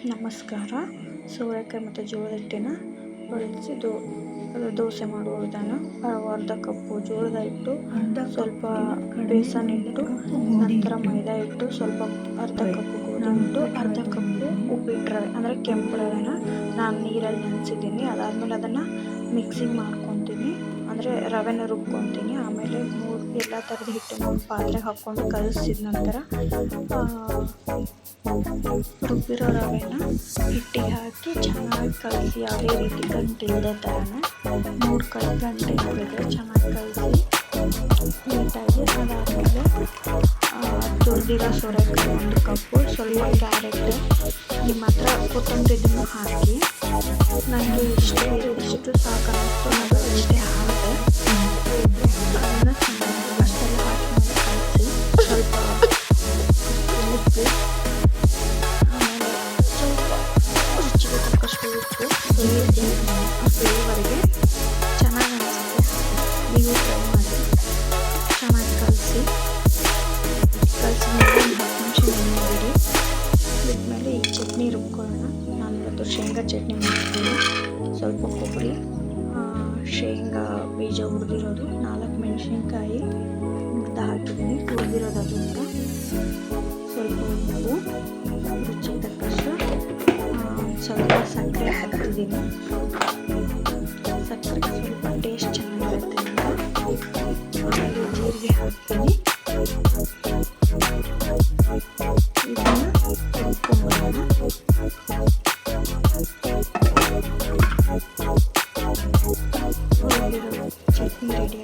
ನಮಸ್ಕಾರ. ಸೋರೆಕಾಯಿ ಮತ್ತು ಜೋಳದ ಹಿಟ್ಟಿನ ಬಳಸಿ ದೋಸೆ ಮಾಡುವ ವಿಧಾನ. ಅರ್ಧ ಕಪ್ಪು ಜೋಳದ ಹಿಟ್ಟು, ಸ್ವಲ್ಪ ಬೇಸನ್ ಹಿಟ್ಟು, ನಂತರ ಮೈದಾ ಹಿಟ್ಟು, ಸ್ವಲ್ಪ ಅರ್ಧ ಕಪ್ಪು ಗೋಧಿ ಹಿಟ್ಟು, ಅರ್ಧ ಕಪ್ಪು ಉಪ್ಪಿಟ್ಟು ರವೆ ಅಂದರೆ ಕೆಂಪು ರವೆನ ನಾನು ನೀರಲ್ಲಿ ನೆನೆಸಿದ್ದೀನಿ. ಅದಾದಮೇಲೆ ಅದನ್ನು ಮಿಕ್ಸಿಂಗ್ ಮಾಡ್ಕೊತೀನಿ, ಅಂದರೆ ರವೆನ ರುಬ್ಕೊತೀನಿ. ಆಮೇಲೆ ಎಲ್ಲ ಥರದ ಹಿಟ್ಟನ್ನು ಒಂದು ಪಾತ್ರೆಗೆ ಹಾಕ್ಕೊಂಡು ಕಲಸಿದ ನಂತರ ರುಬ್ಬಿರೋ ರವೆನ ಹಿಟ್ಟಿಗೆ ಹಾಕಿ ಚೆನ್ನಾಗಿ ಕಲಸಿ, ಯಾವುದೇ ರೀತಿ ಗಂಟೆ ಇಲ್ಲದೆ ಥರನೇ 3 ಗಂಟೆ ಇರಬೇಕು. ಚೆನ್ನಾಗಿ ಕಲಸಿ ನೀಟಾಗಿ. ಅದಾದಮೇಲೆ ತುರಿದಿರೋ ಸೋರೆಕಾಯಿ 1 ಕಪ್ಪು, ಸ್ವಲ್ಪ ಕ್ಯಾರೆಟ್, ನಿಮ್ಮ ಹತ್ರ ಕೊತ್ತಂಬರಿದನ್ನು ಹಾಕಿ. ನನಗೆ ಇಷ್ಟು ಸಾಕು ಅನ್ನಿಸ್ತು, ಅದು ಇಷ್ಟೇ ಆಗುತ್ತೆ. ಅದನ್ನು ಅಷ್ಟೆಲ್ಲ ಹಾಕಿ ಕಲಸಿ, ಸ್ವಲ್ಪ ಉಪ್ಪು, ಆಮೇಲೆ ಸ್ವಲ್ಪ ರುಚಿಗೆ ತಕ್ಕಷ್ಟು ಉಪ್ಪು ಸೇರಿಸಿ ಫ್ಲೇವರ್ಗೆ ಚೆನ್ನಾಗಿ ಅನಿಸುತ್ತೆ. ನೀವು ಟ್ರೈ ಮಾಡಿ. ಚೆನ್ನಾಗಿ ಕಲಸಿದ್ಮೇಲೆ ಒಂದು 10 ನಿಮಿಷ ನೆನೆಬಿಡಿ. ಬಿಟ್ಮೇಲೆ ಈ ಚಟ್ನಿ ರುಬ್ಕೊಳ್ಳೋಣ. ನಾನು ಇವತ್ತು ಶೇಂಗಾ ಚಟ್ನಿ ಮಾಡ್ತೀನಿ. ಸ್ವಲ್ಪ ಕೊಬ್ಬರಿ, ಶೇಂಗಾ ಬೀಜ ಹುರಿದಿರೋದು, 4 ಮೆಣಸಿನ್ಕಾಯಿ ಹುರಿದು ಹಾಕಿದ್ದೀನಿ, ಹುರಿದಿರೋದು ಅದನ್ನು, ಸ್ವಲ್ಪ ಉಪ್ಪು, ರುಚಿಗೆ ತಕ್ಕಷ್ಟು, ಸ್ವಲ್ಪ ಸಕ್ಕರೆ ಹಾಕ್ತಿದ್ದೀನಿ. ಸಕ್ಕರೆ ಸ್ವಲ್ಪ ಟೇಸ್ಟ್ ಚೆನ್ನಾಗಿರುತ್ತೆ ಅಂತ. ಆಮೇಲೆ ಜೀರಿಗೆ ಹಾಕ್ತೀನಿ. ಇದನ್ನು ರುಬ್ಕೊಂಡ್ಬರೋಣ. ಚಟ್ನಿ ರೆಡಿ